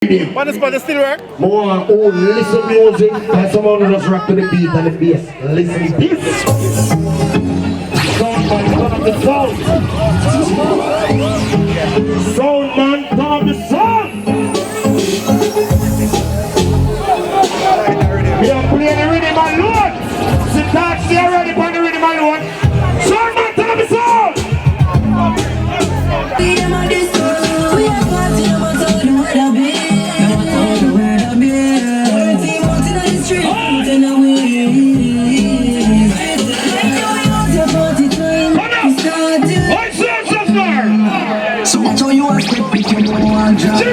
What is for the still work? More listen music and someone who just rock to the beat and the bass. Listen this. Sound man, turn up the sound. Sound man, turn up the sound. We are playing the rhythm alone. Sit down, stay ready for the rhythm alone. Sound man, turn up the sound. We are on this road. We are partying about all the word of it. So much on you are quick, you don't want to drive.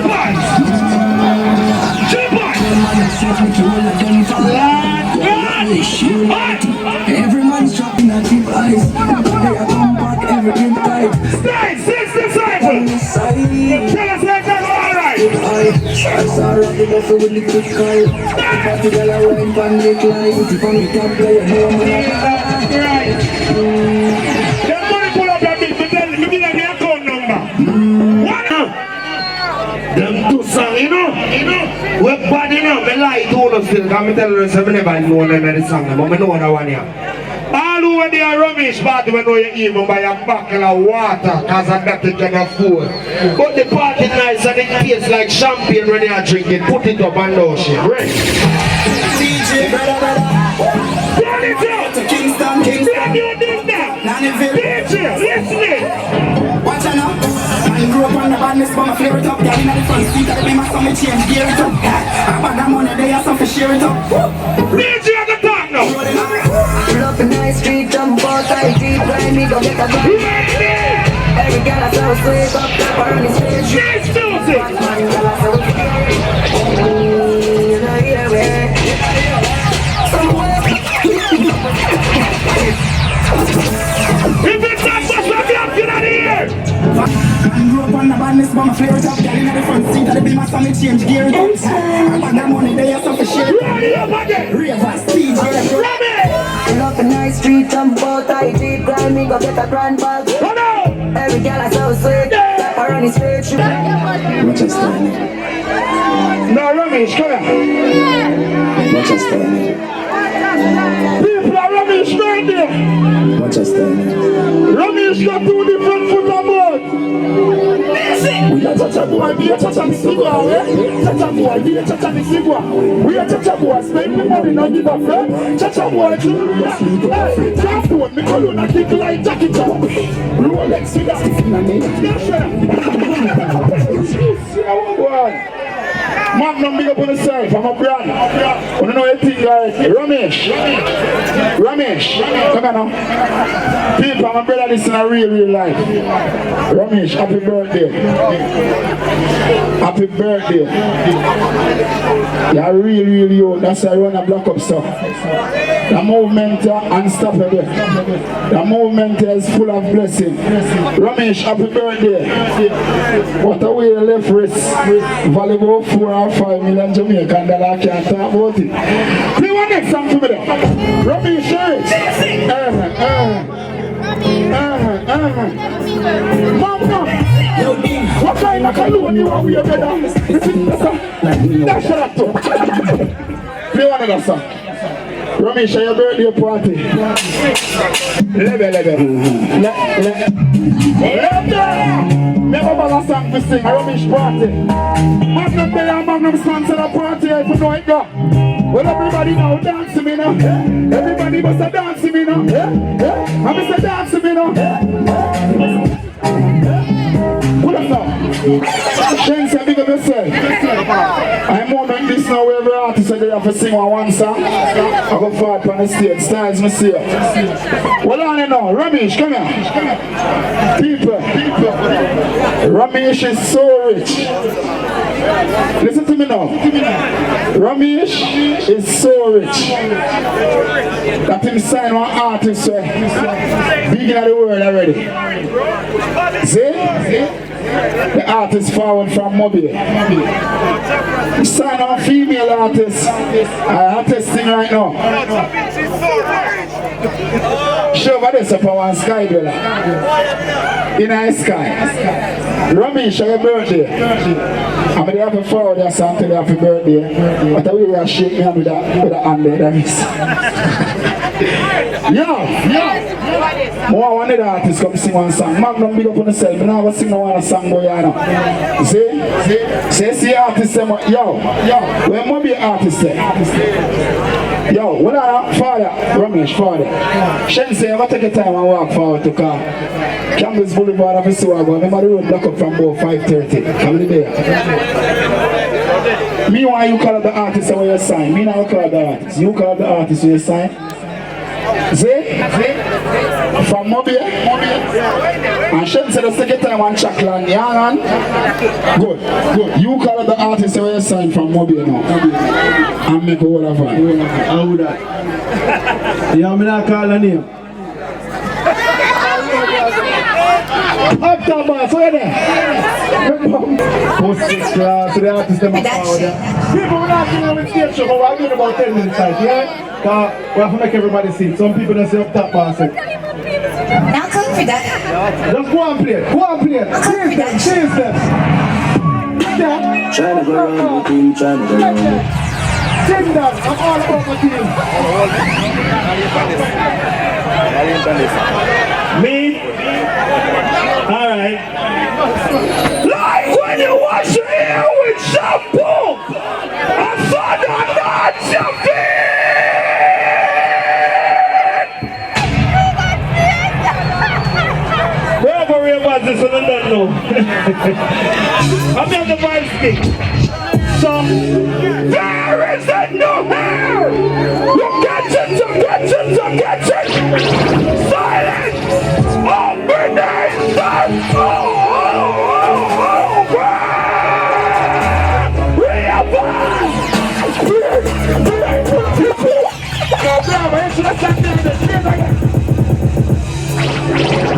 Every man's dropping at deep eyes. They are come back, everything tight. Stay, 6 disciples. Tell us like that's alright. I saw the buffalo with the quick guy. The party girl are right from the climb. If on the top guy, you know man. Them money pull up that big, me tell you, me give them the account number. What? Them two songs, you know? We're bad, you know? Me lie to them still, because me tell you, I never know them any song, but I know that one here. All over there, Romeich party, we know you even buy a bottle of water, because of that you can afford. But the party nice and it tastes like champagne when you are drinking. Put it up and down shit, right? Teejay, brother. Turn it up! To Kingston. Then you did that! Teejay, listen! Watch out now. Man grew up on the badness, but my flare it up. Girl in the front seat, I'll be my stomach change, gear it up. I bought that money, they have some for share it up. Teejay at the top now! Pull up in the street, jump out, tight, deep, grind me, go get a good. Every girl I saw sweep up, tap her on his face. Dance music! Man, girl I saw you know, yeah, way. If it's not much, let me up, get out of here! Man grew up on the badness, but my flare it up. Girl in the front seat, I'll be my stomach change, gear it up. I bought that money, they have some for share it up. Ready up again! Ravers, Teejay. Pull up in the street, jump out, tight, deep, grind me, go get a grand bag. Oh no! Every girl I saw sweet, tap her on his face. Watch us stand. No, Romeich, come here! Watch us stand. People are Romeich right there! Watch us stand. Romeich got 2 different foot of board! We are Chacha boy, we are Chacha Misigua, Chacha boy, we are Chacha Misigua. We are Chacha boy, spend the money, not give a friend. Chacha boy, hey, Chacha boy, me call you a kick like Jackie Chan. Rolex, we got it in a name. Magnum, big up on yourself, I'm a brand. I don't know anything like Romeich, come on now. People, I'm a brother, this in a real life. Romeich, happy birthday. Happy birthday. You're really old, that's why I run a block up stuff. The movement unstoppable. The movement is full of blessing. Romeich, happy birthday. What a way left wrist. Valuable 4 or 5 million Jamaican dollar, I can't talk about it. Play one next song for me there. Romeich, shirt. Mama, what kind of cologne you are with your brother? That's shut up too. Play one other song. Romeich, your birthday party. Lebe. Never bother a song to sing, a Romeich party. Magnum Day and Magnum sponsor the party, if you know it go. Well, everybody now dance to me now. Everybody must have dance to me now. I must have dance to me now. Pull up now. Shenseea, big up yourself. I'm moment this now where every artist they have to sing one song. I go forward on the stage, styles me see. Well on you now, Romeich, come here. People. Romeich is so rich. Listen to me now. Romeich is so rich that him sign one artist big in the world already. See? The artist forward from Mobile. Sign on female artist. I am testing right now. Show over this up on sky dweller. In a sky. Romeich, your birthday. I'm going to have a forward that song to the happy birthday. But I will shake me hand with a hand there. That is. Yeah. More one of the artists come sing one song. Magnum big up on yourself. I'm not going to sing no one song boy. See the artist say, yo, when more be artist say. Yo, when I father, Romeich, father. Shenseea, ever take a time and walk forward to car. Campbell's Boulevard of the Swag. Remember the road block up from about 5:30. How many days? Me why you call the artist when you sign. Me now call the artist. You call the artist when you sign. See? From Mobile. And Shenseea the second time on Chakland. Yeah, good. You call the artist when you sign from Mobile now. And make a whole of it. How would that? Yeah, I'm not calling the name. Up top boss, where there? Post this class to the artist them up power there. People will not see with stage show, but we're doing about 10 minutes time, yeah? Because we have to make everybody see. Some people don't say up top boss. Now come for that. Just go and play. Chase them. Trying to go around the team, trying to go around it. Sing that, I'm all about my team. Me? Alright. Like when you wash your hair with shampoo, I saw that not jumping. Wherever we about this, I don't know. I'm on the vibe stick. So, there is a new hair! You get it! Silence! Open the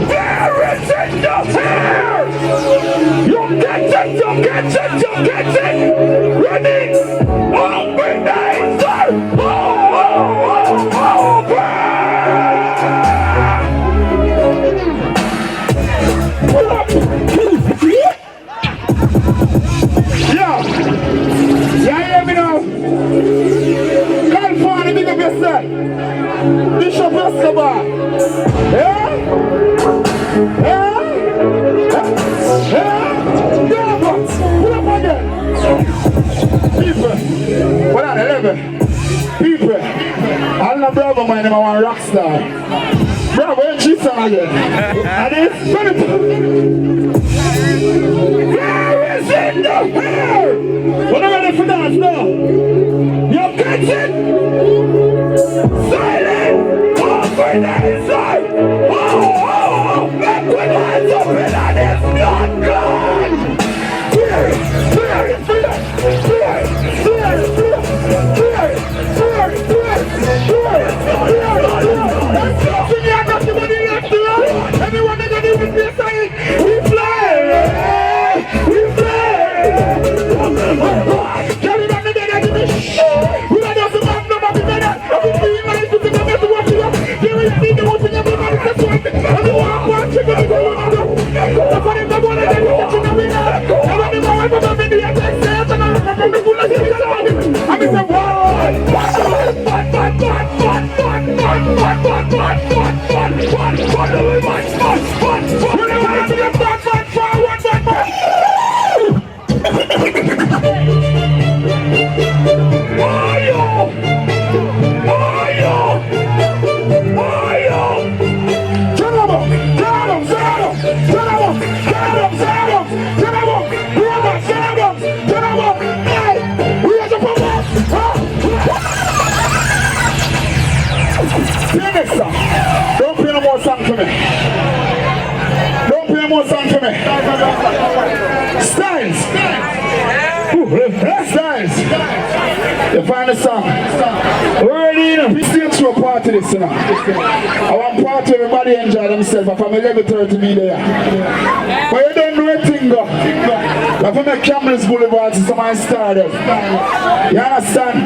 There is enough hair! You get it! Ready? Open the Yeah, hear me now? California, big up yourself. Bishop Escobar. Yeah? Pull up again. People. What are 11? People. I'm not brother, my name, I want rock star. Bro, where's she song again? And it's Where is in the hair? What are ready for dance now? You catch it? Silent! Over the inside! Back with hands open and it's not gone! Everyone that got with this side, we play! Carry that nigga to the show! We don't have to have nobody better! Everything nice to think about what you have! Here we see the one thing everybody says one thing! Everyone wants to go to the one! The funny the one that you get to the winner! Everybody know I'm about to be a best set and I'm from the full of the I'm in the world! Don't play no more song for me. Don't play no more song for me. Styles. Styles. You find the song. Ready enough. We still throw a part of this, you know. I want part to everybody enjoy themselves. From 11:30 me there. But you don't know a thing, though. Like from the Campbell's Boulevard to some started. You understand?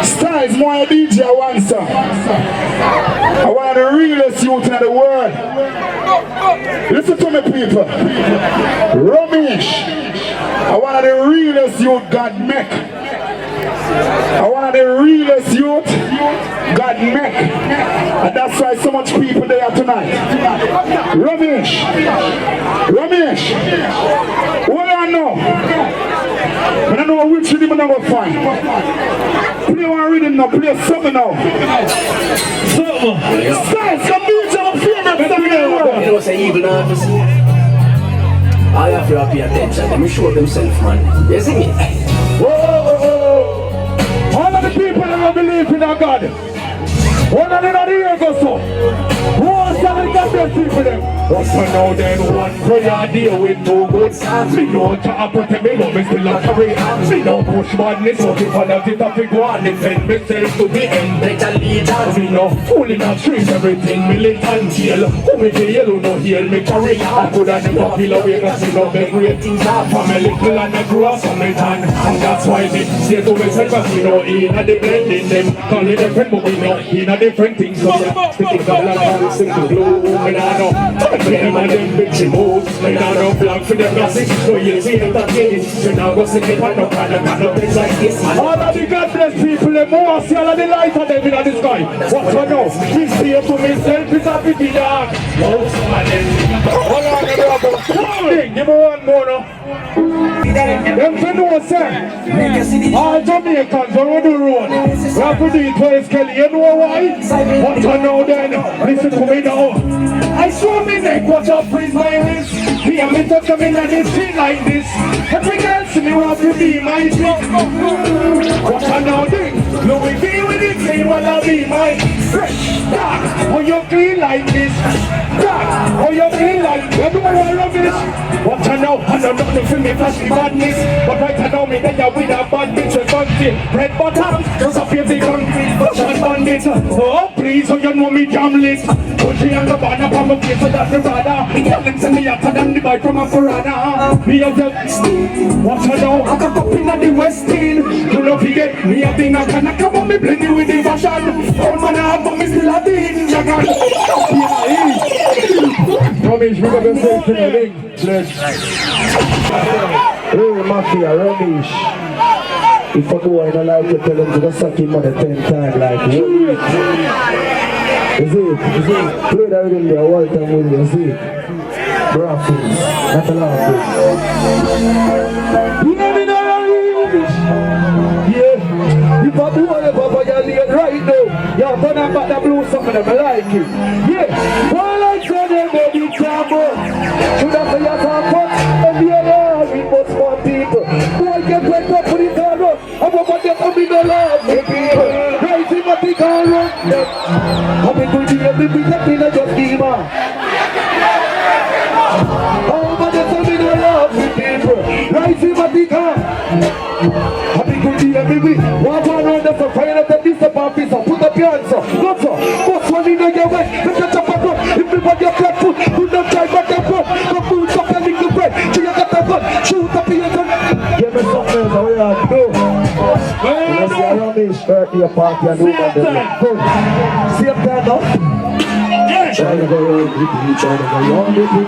Styles more a DJ one song. I want the realest youth in the world. Listen to me, people. Romeich. I one of the realest youth God make. I one of the realest youth God make. And that's why so much people there tonight. Romeich. What I know? I don't know which rhythm I'm going to find. Play one rhythm now, play something now. Stars, come beat your favorite song in the world. You know, say evil artists. I have to pay attention. Let me show themselves, man. You see me? Whoa. All of the people that believe in our God. One of them are here, go so. Who wants to get their people them? What's for now then? One prayer deal with no good songs. Me know to protect me, but me still a carry on. Me no push madness, but if I let it up, go on. Defend myself to the end, better leaders. Me no fool in a street, everything militant jail. Who me jail, who no heal me carry on. I could have never feel away, cause me no beg great things up. From a little and I grew up from it and that's why me say to myself, cause me no in a the blending them. Call it different, but we know in a different things. So yeah, sticking down and sticking glue. Me nah know, them and them bitchy moves. Me nah know black for them gossip. So you see it again. You now go sit it on no kind of things like this. All of the God bless people, them more see all of the light of them in the sky. What for now? Me see it to myself, it's a pity dark. Hold on, brother. Give me one more now. Them for no sir. All Jamaicans when we do road, we have to do it for his Kelly. You know why? What for now then? Listen to me now. I saw me neck, watch out, freeze my wrist. Me and me touch them in the street like this. Every girl see me want to be my drink. What for now then? Louis V with it, say wanna be my fresh dark. How you clean like this? Dark. How you clean like this? You know I love this. What for now? I know nothing for me flashy badness. But right now me then you with a bad bitch with bunty. Red bottom, just a feel concrete. Fashion bandit. Oh please, oh you know me jam lit. Country and Govana from my face, so that's the radar. The girl send me after them, the boy from a Corona. Me a tell, what you know? I got up in the West End. You know forget, me a thing I can come on me blend you with the fashion. Old man I have, but me still a thing. Romeich, we got yourself in the ring. Bless. Hey, Mafia, Romeich. If I go in a life to tell him to go suck him on the 10th time, like, is it? Play that rhythm there all the time with you, see? Braffins, not a lot of things. You know me now, yeah. If I do whatever for your lane right now, you're gonna back the blue something that I like it. Yeah, while I tell them that you trouble, should I say you're talking, and the other, we must want people. Boy, get wet up with it all up, I'm about to come in the love, people. Rising up the car run, I'm going to be letting a just give up. Oh, but there's something I love with people. Rising up the car. Happy good day, baby. One around the fire at this officer. Put up your hands up. Go so. What's one in your way? Let's get up a gun. Everybody up your foot. Do not try but the foot. Come food up your little bread. Till you got the gun. Shoot up your gun. Give me something else. We are good. Let's see Romeich birthday party and do that. Good. See up there now. Trying to go around with you, trying to go around with you.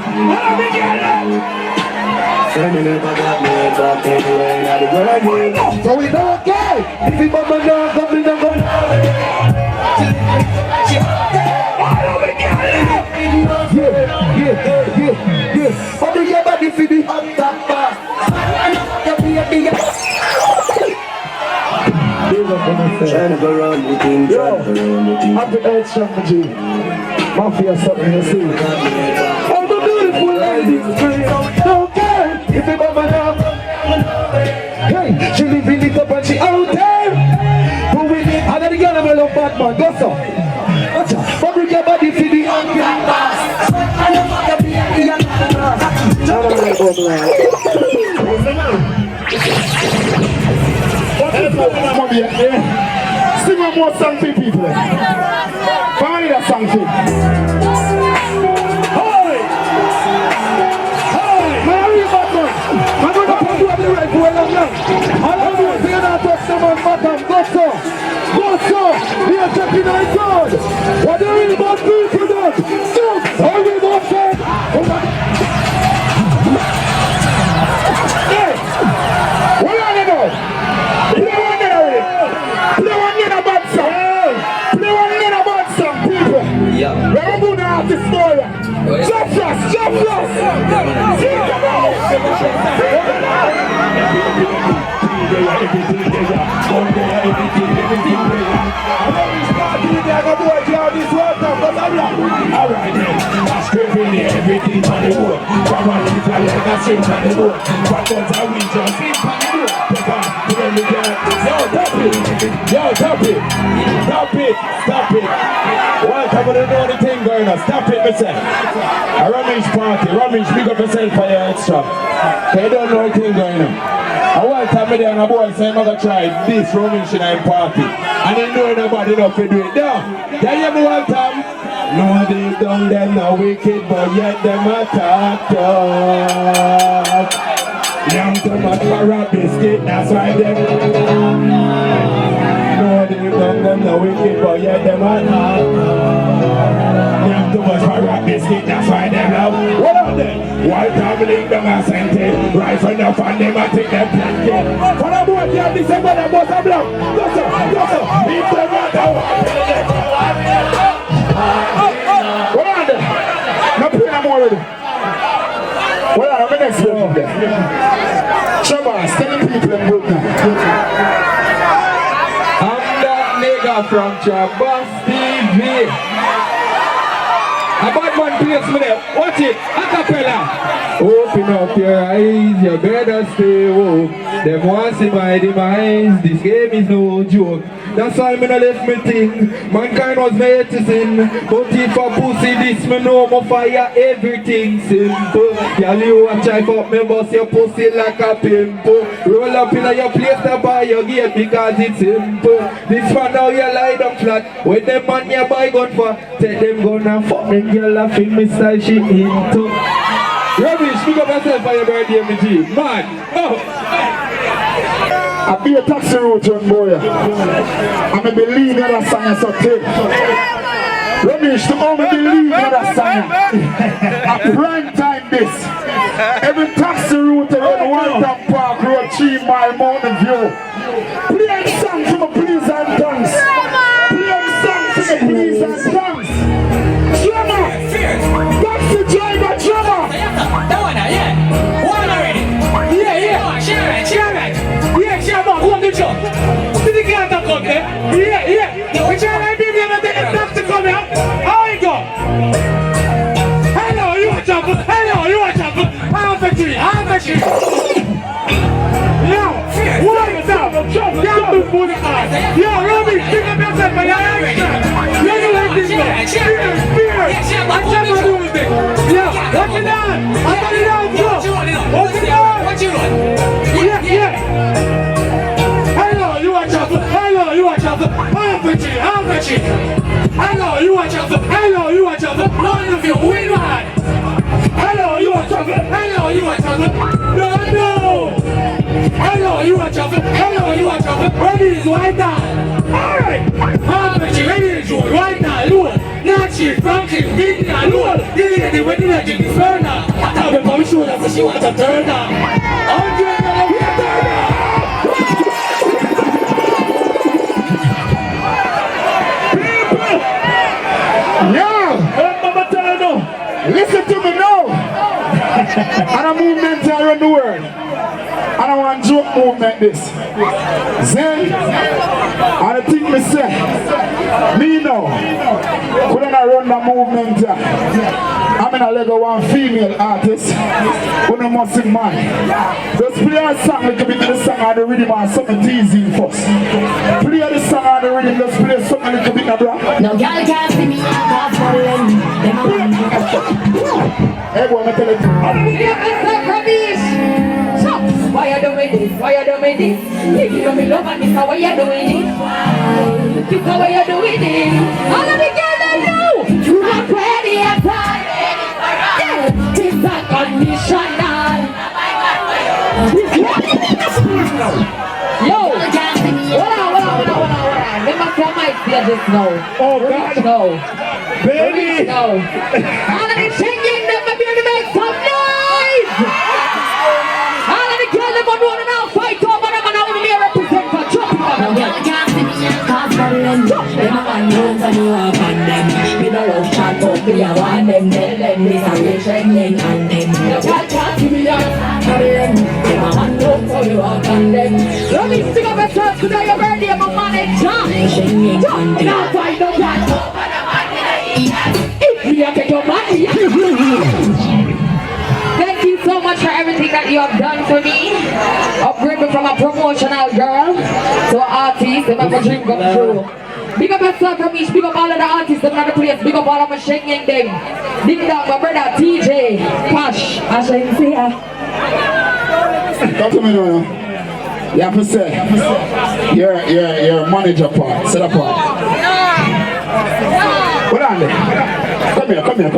Friend, you never got me back anyway, now the girl again. So we don't care if the mama now come in and go. Yeah. But do your body for the hot top bar. Trying to go around with him, happy earth strategy. Mafia something you see. Oh, the beautiful lady. Don't care if the mama now. Hey, she live in it up and she out there. Who will it? I got the girl I love bad man. Go so. But bring your body for the hungry. Sing one more song for people. Find that song for Hey! Mary Batman! I'm going to put you on the right way along now. I love you if you're not touch someone bottom. Go so! We are taking our God! What are we about to do for that? So! Are we about to? Hey! swing on the boat. But guns are we just swing on the boat. Yo, stop it. Stop it. Welcome to know the thing going on. Stop it, me say. A Romeich party. Romeich, big up yourself for your extra. They don't know the thing going on. I welcome me there and a boy say I'm going to try this Romeich in a party. And they know nobody enough to do it. Now, there you go, welcome. No, deep down them no wicked, but yet them attack us. Young too much for a biscuit, that's why them. No, deep down them no wicked, but yet them attack us. Young too much for a biscuit, that's why them love. What are they? While traveling them a sente, right from the fan them a take them blanket. For the boy here, this is what them must have blocked. Go so, if them matter what. What on there? No play no more already. What on the next one there? Shabazz, tell the people them good now. I'm that nigga from Shabazz TV. A bad man plays me there. Watch it, acapella. Open up your eyes, you better stay woke. Them want see my demise, this game is no joke. That's why me no left me thing. Mankind was made to sin. But if a pussy this, me know me fire everything simple. Y'all you a try fuck me, bust your pussy like a pimple. Roll up in your place to buy your gate because it's simple. This one now you lie down flat. When them man you buy gun for, take them gun and fuck them girl and feel me style she into. Romeich, pick up yourself for your birthday, me G. Man, oh. I be a taxi route run boy. I'm a believer that song is okay. Romeich, to only believe that song. A prime time this. Every taxi route around ONErpm Park Road, 3 Mile Mountain View. Play a song for my please and thanks. Play a song for my please and thanks. Drummer! Taxi driver, drummer! That one, yeah. One already. Yeah. Share right. Yeah, share about. Who on the job? Did the guy that come there? Yeah. Which one I be able to take a taxi come here? How you go? Hello, you are trouble. I'm factory. Yo, what's up? Daniboo the eye. Yo, Romeich, pick up yourself for your action. You like this one? Fear. I never do with it. Yo, watch it down. I got it down, bro. Watch it down. What you want? Yeah. Hello, you are trouble. I'm factory. Hello, you are trouble. None of you win one. Hello, you are trouble. No. Hello, you are trouble. Ready is right now. Alright. I'm ready to right now. Look. Nachi, Frankie, Vinci, look. The wedding legend is burner. I tell them I'm sure that she wants a turner. I'm doing a turner. Listen to me now. And a movement around the world. And I want joke movement this. Then, and the thing me say, me now, couldn't I run the movement here? I'm in a leg of one female artist, who no must sing man. Just play a song, like a bit of the song and the rhythm and something teasing first. Play the song and the rhythm, just play something like a bit of bra. No girl can't see me, I'm falling. Hey boy, I tell you. Why you doing this? If you don't be love and this, why you doing this? This is why you doing this. All of the girls know you not ready at time. Yeah, this is unconditional. Yo, hold on. Let me tell my business now. Oh God. No. Baby. No. All of the singing, them be able to make some noise. All of the girls, them want to now fight over them and I want to represent for jumping on them. Girl can't see me and cause problem. Them a man knows and you are on them. Me no love chat up, me a want them. Tell them this a real trending on them. Girl can't see me and cause problem. Them a man knows so you are on them. Let me sing up a church today, your birthday, my man is John. Now fight no chat over them. If we are your money. Thank you so much for everything. for me. Upgrade me from a promotional girl to an artist and have a dream come true. Big up yourself, Romeich. Big up all of the artists in the place. Big up all of my Shenseea them. Big up my brother Teejay, Pash, and Shenseea. Come to me now. You have to say, your manager part, set up part. Hold on there. Come here. Come here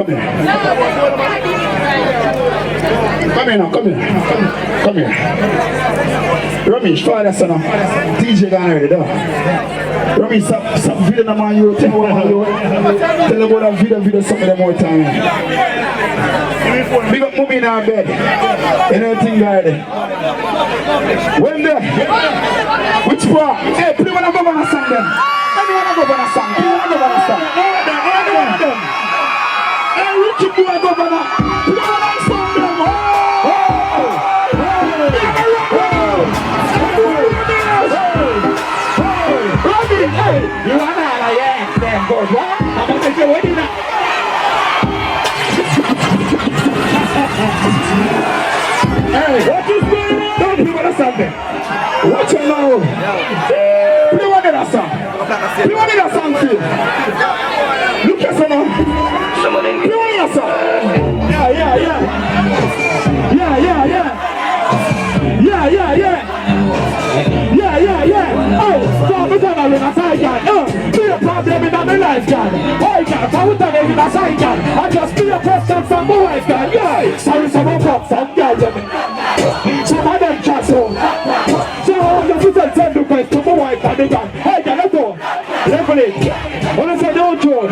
now. Romeich, follow that son now. Teejay gone already, though. Romeich, stop video no man you. Tell about that video some of them more time. Big up mommy in our bed. Anything guy there. When there? Which part? Hey, play one of Govana song then. Anyone of Govana song? Play one of Govana song. Anyone of them. Hey, Richie boy Govana. Play one of song them. Hey, you wanna yeah, damn good, what? I'm gonna take your wedding now. Hey, what is going on? Don't play one of something. Watch it now. Play one of that song. Play one of that song, Phil. Look at someone. Play one of that song. Yeah. Oh, so I'm gonna win a side yard. Be a problem in my life, God. Oh, God, I would have been a side yard. I just be a person from my wife, God. Yeah, sorry, someone come from God. Some of them chat so. So I'm going to send request to my wife and the God. Hey, God, let's go. Level it. When I say don't join.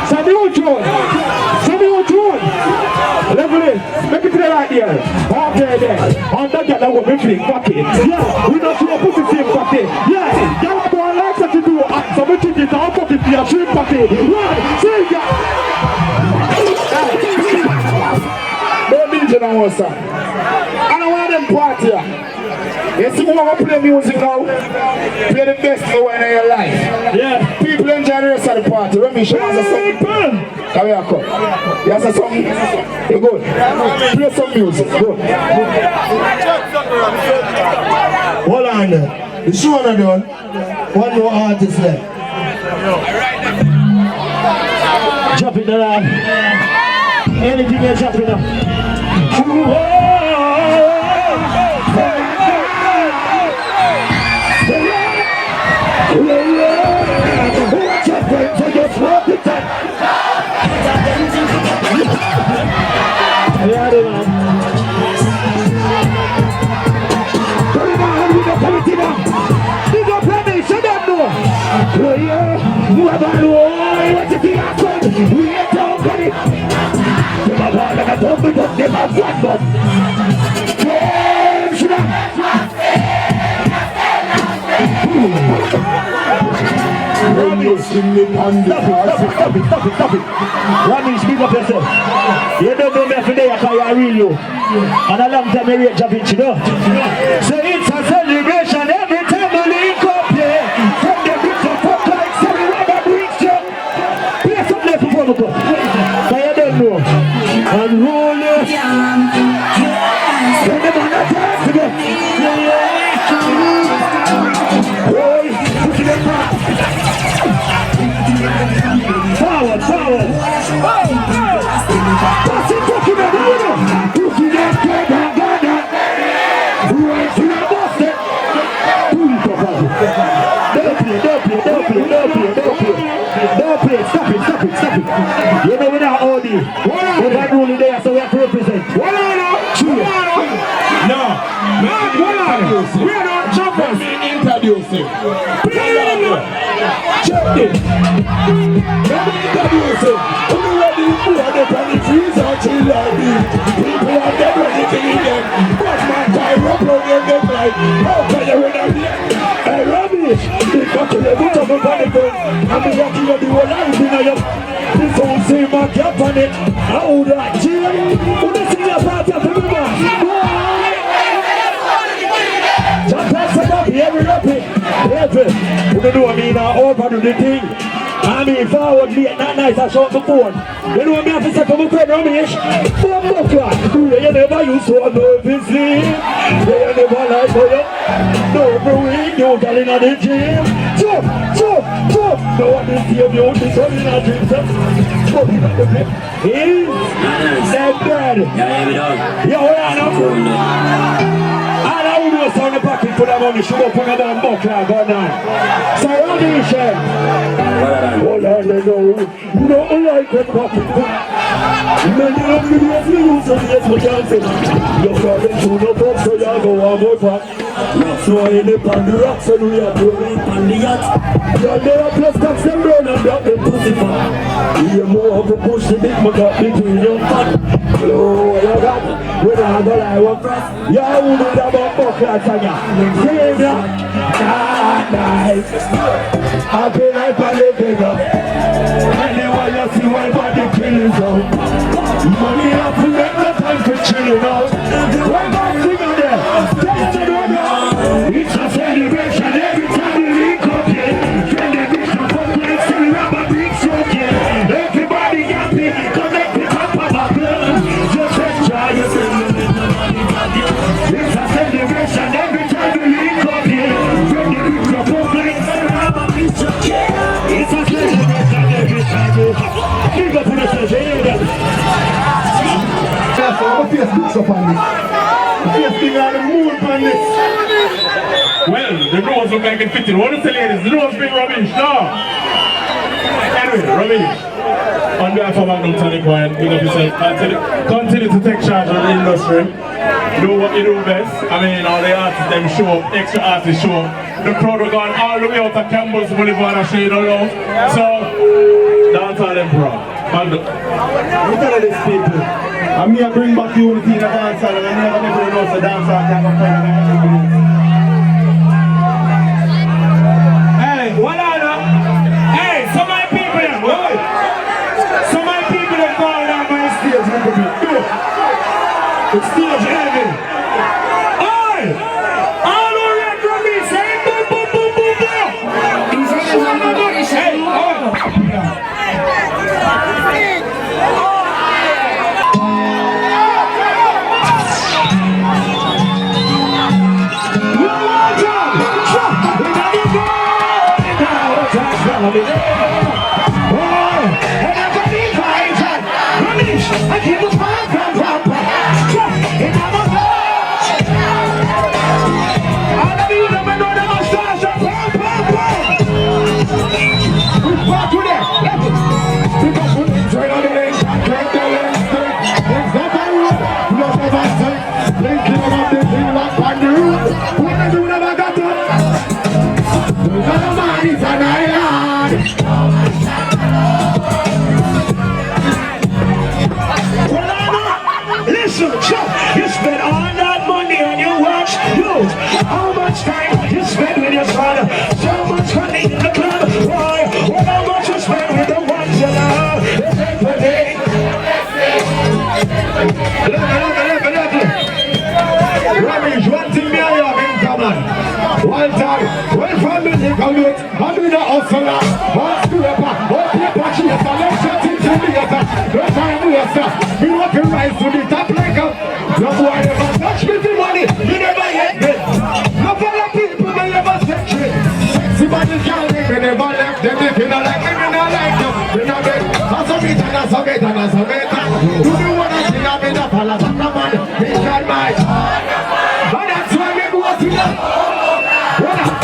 Say don't join. Say don't join. Level it. Make it right here. Okay, there. On that God, I will be fling. Fuck it. Yeah, we don't see a pussy same fuck it. Yeah, y'all go on like that to do. So we think it's all fuck it. Yeah, shrimp fuck it. One, see ya. Don't need you now, sir. I don't want them party. You see, we're going to play music now. Play the best hour in your life. Yeah. People enjoy the rest of the party. Romeich, you have a song. Come here, come. You have a song. You're good. Play some music. Good. Hold on there. The show is done. One more artist left. Drop it down. Anything else drop it down. Stop it. Romeich, speak up yourself. You don't know me today, I real you. And a long time I reach Vinci, no? So it's a celebration every time we link up here. From the bricks of fuck like Sammy Rubber bricks, yo. Play something left before we go. So you don't know. And roll it. When the man attacks to go. Forward. What's he talking about? Looking at Govana. Right to the basket. Don't play. Stop it. You know we're not all these. We're not ruling there, so we have to represent. No. We're not jumpers. Introducing. Check it. Let me introduce him. Only ready for the penny trees or chill like me. People are dead ready to eat them. But my time up on them like, how can you run out here? Hey, Romeich, they got to the boot of the body phone. I'm walking on the whole life in a young. This whole same man cap on it. How would I chill? Who does see your party of the river? Just pass it up, every rapid. We don't know, I mean, I overdo the thing. I me forward late, not nice, I show up the phone. You know me have to say for my friend Romeich, you never used to have no busy. You never like for you. No, every week you got in the gym. Jump. No one is here, you this one in a dream. He's that bad. Yeah, where are you? On the pocket for that money, should up on the buckler, Govana. So Romeich, hold on, they know, nothing like that pocket. Many of the years we use on the explosion. You're going to the box, so you go on more pack. So I end up on the rocks and we are blowing on the yacht. You're there, plus tax them down and drop them pussy fat. You're more of a push the big mother between your fat. Oh, you got, when I go like one press, you're who did about buckler. Nice. Happy life and living up. Anyway, you see why body killing out. Money up to make no time for chilling out. Why not sing on there? It's a celebration every time you link up here. Friend the vision for like still rubber big soaking. Everybody happy, connect the top of a club. Just enjoy yourself. It's a celebration every time you link up here. Friend the vision for like still rubber big soaking. It's a celebration every time you big up on the stage. I'm a Facebook up on this. Facebook on the moon on this. Well, the nose look like it fitting. What is the ladies? The nose big Romeich, no. Anyway, Romeich, on behalf of Magnum Tonic Wine, big up yourself. Continue to take charge of the industry. Do what you do best. I mean, all the artists, them show up, extra artists show up. The crowd are gone all the way out of Campbell's Boulevard and show you the love. So, Dancehall Emperor, Magnum. Look at these people. I'm here to bring back unity in the dancehall, and I never know the dancehall can go further. Hey, what are you? Hey, so my people them, wait. So my people them call down my stage a little bit. The stage heavy. Hey! All who read from me, say boom, boom, boom, boom, boom. Hey, oh. Listen, you spend all that money on your watch. How much time you spend with your son? So much money in the club. Why? Well, how much you spend with the ones you love? Romeich, one thing me and you have in common. One time, when family come out, I'm in the hustler. One scraper, one paper chaser, let's shut it to me. No time waster. We want to rise to the top like a. No boy never touch me for money. You never hit me. No fellow people may never set trick. Sexy body can't live. We never left them. If you don't like me, we don't like them. We don't get. That's a bit and that's a bit and that's a bit. Do you want to see I'm in the palace of the man? He tried my. But that's why we go to them.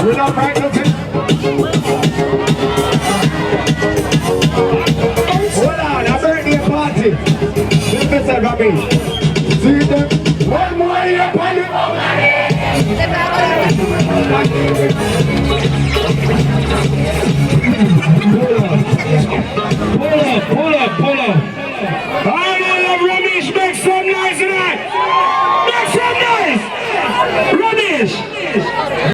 We don't fight nothing. Hold on, a birthday party. This is a Romeich. See them? One more year party.